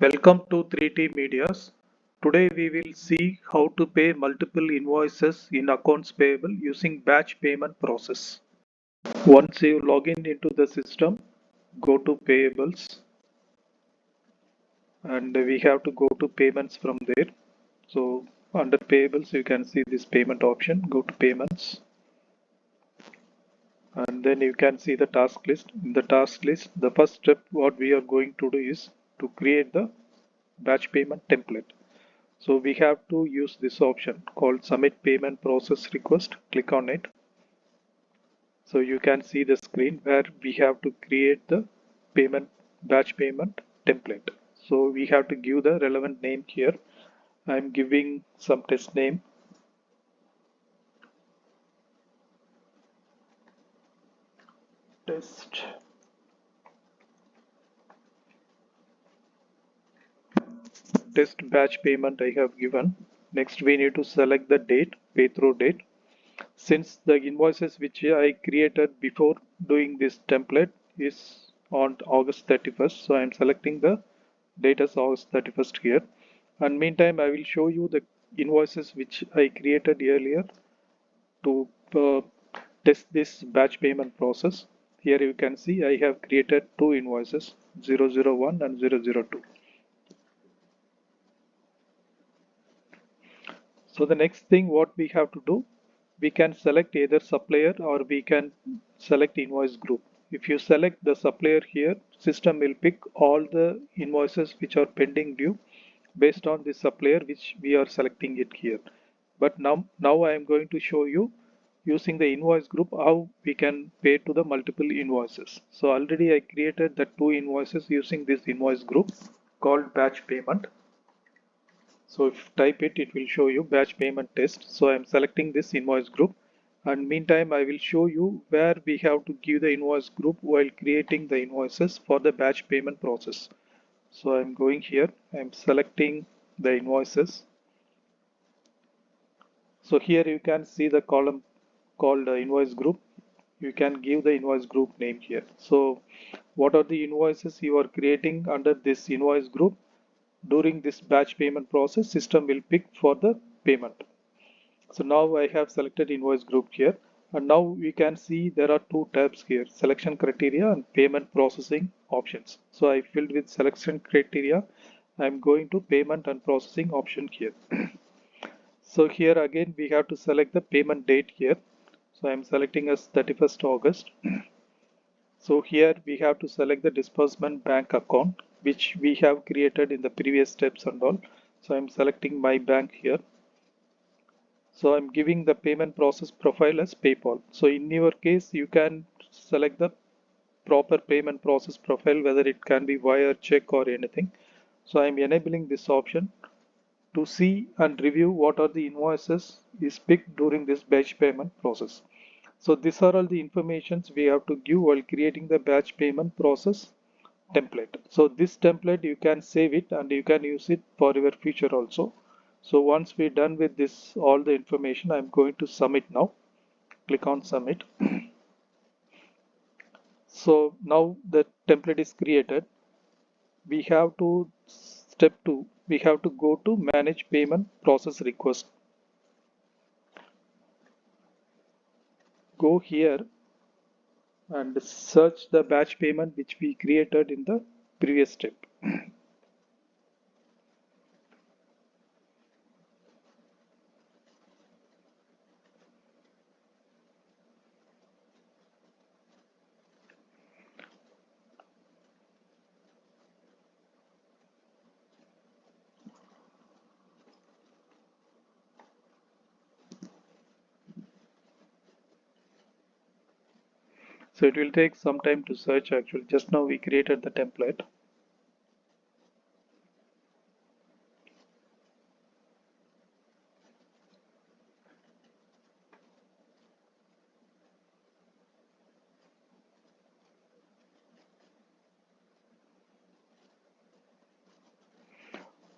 Welcome to 3T Medias. Today we will see how to pay multiple invoices in accounts payable using batch payment process. Once you log in into the system, go to payables and we have to go to payments from there. So under payables you can see this payment option. Go to payments and then you can see the task list. In the task list, the first step what we are going to do is to create the batch payment template. So we have to use this option called submit payment process request. Click on it. So you can see the screen where we have to create the payment batch payment template. So we have to give the relevant name here. I'm giving some test name. Test batch payment I have given. Next we need to select the date, pay through date. Since the invoices which I created before doing this template is on August 31st, so I am selecting the date as August 31st here. And meantime, I will show you the invoices which I created earlier to test this batch payment process. Here you can see I have created two invoices 001 and 002. So the next thing what we have to do, we can select either supplier or we can select invoice group. If you select the supplier here, system will pick all the invoices which are pending due based on the supplier which we are selecting it here. But now I am going to show you using the invoice group how we can pay to the multiple invoices. So already I created the two invoices using this invoice group called batch payment. So if type it, it will show you batch payment test. So I'm selecting this invoice group, and meantime I will show you where we have to give the invoice group while creating the invoices for the batch payment process. So I'm going here, I'm selecting the invoices. So here you can see the column called invoice group. You can give the invoice group name here. So what are the invoices you are creating under this invoice group? During this batch payment process, system will pick for the payment. So now I have selected invoice group here, and now we can see there are two tabs here, selection criteria and payment processing options. So I filled with selection criteria. I'm going to payment and processing option here. So here again we have to select the payment date here. So I'm selecting as 31st August. So here we have to select the disbursement bank account which we have created in the previous steps and all. So I'm selecting my bank here. So I'm giving the payment process profile as PayPal. So in your case, you can select the proper payment process profile, whether it can be wire, check or anything. So I'm enabling this option to see and review what are the invoices is picked during this batch payment process. So these are all the informations we have to give while creating the batch payment process template. So this template you can save it and you can use it for your future also. So once we're done with this all the information, I'm going to submit now. Click on submit. So now the template is created. We have to step 2, we have to go to manage payment process request. Go here and search the batch payment which we created in the previous step. So it will take some time to search actually. Just now we created the template.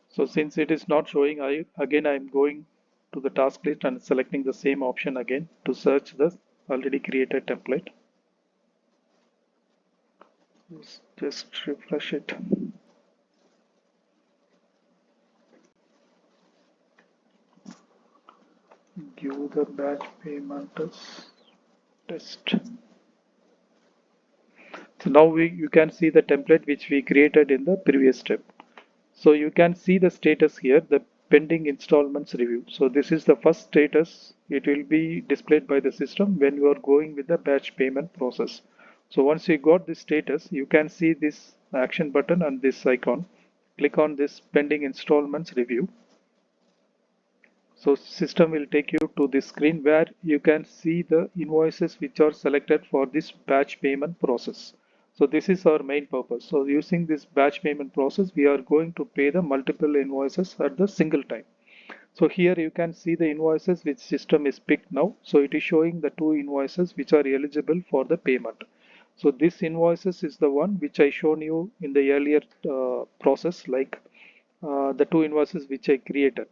So since it is not showing, I'm going to the task list and selecting the same option again to search the already created template. Just refresh it. give the batch payment as test. So now you can see the template which we created in the previous step. So you can see the status here, the pending installments review. So this is the first status. It will be displayed by the system when you are going with the batch payment process. So once you got this status, you can see this action button and this icon. Click on this pending installments review. So system will take you to this screen where you can see the invoices which are selected for this batch payment process. So this is our main purpose. So using this batch payment process, we are going to pay the multiple invoices at the single time. So here you can see the invoices which system is picked now. So it is showing the two invoices which are eligible for the payment. So this invoices is the one which I shown you in the earlier process, like the two invoices which I created,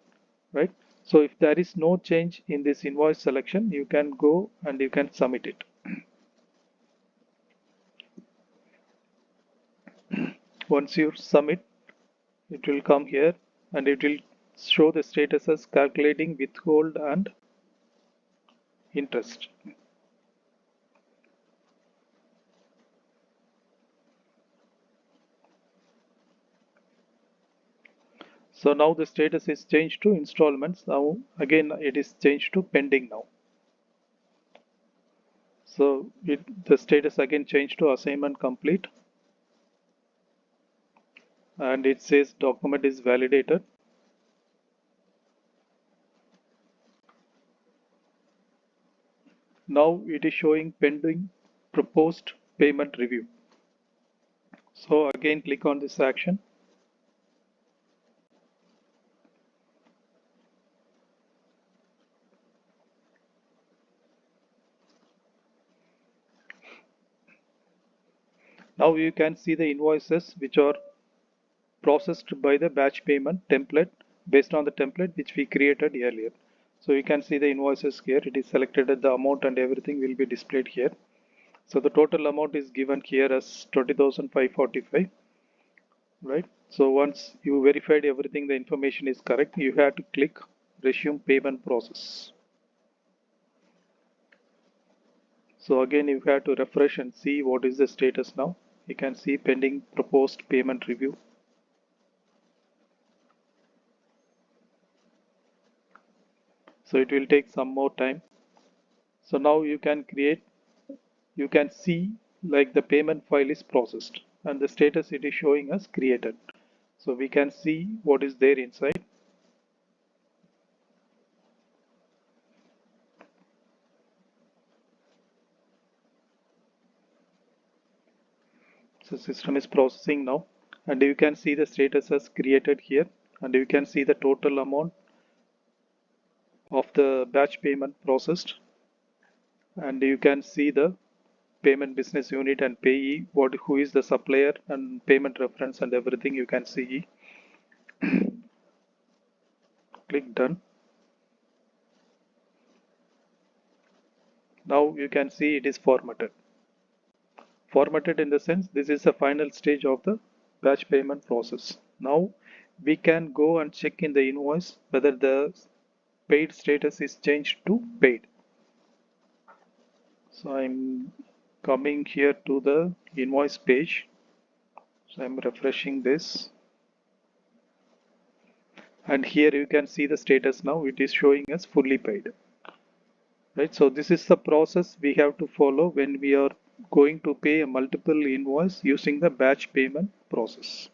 right? So if there is no change in this invoice selection, you can go and you can submit it. Once you submit, it will come here and it will show the status as calculating withhold and interest. So now the status is changed to installments. Now again it is changed to pending now. So the status again changed to assignment complete, and it says document is validated. Now it is showing pending proposed payment review. So again click on this action. Now you can see the invoices which are processed by the batch payment template based on the template which we created earlier. So you can see the invoices here. It is selected at the amount and everything will be displayed here. So the total amount is given here as 20,545, right? So once you verified everything, the information is correct, you have to click resume payment process. So again you have to refresh and see what is the status now. You can see pending proposed payment review. So it will take some more time. So now you can see like the payment file is processed and the status it is showing us created. So we can see what is there inside. So system is processing now and you can see the status as created here and you can see the total amount of the batch payment processed and you can see the payment business unit and payee, who is the supplier and payment reference and everything you can see. Click done. Now you can see it is formatted. Formatted in the sense this is the final stage of the batch payment process. Now we can go and check in the invoice whether the paid status is changed to paid. So I'm coming here to the invoice page. So I'm refreshing this. And here you can see the status now. It is showing as fully paid. Right. So this is the process we have to follow when we are going to pay a multiple invoice using the batch payment process.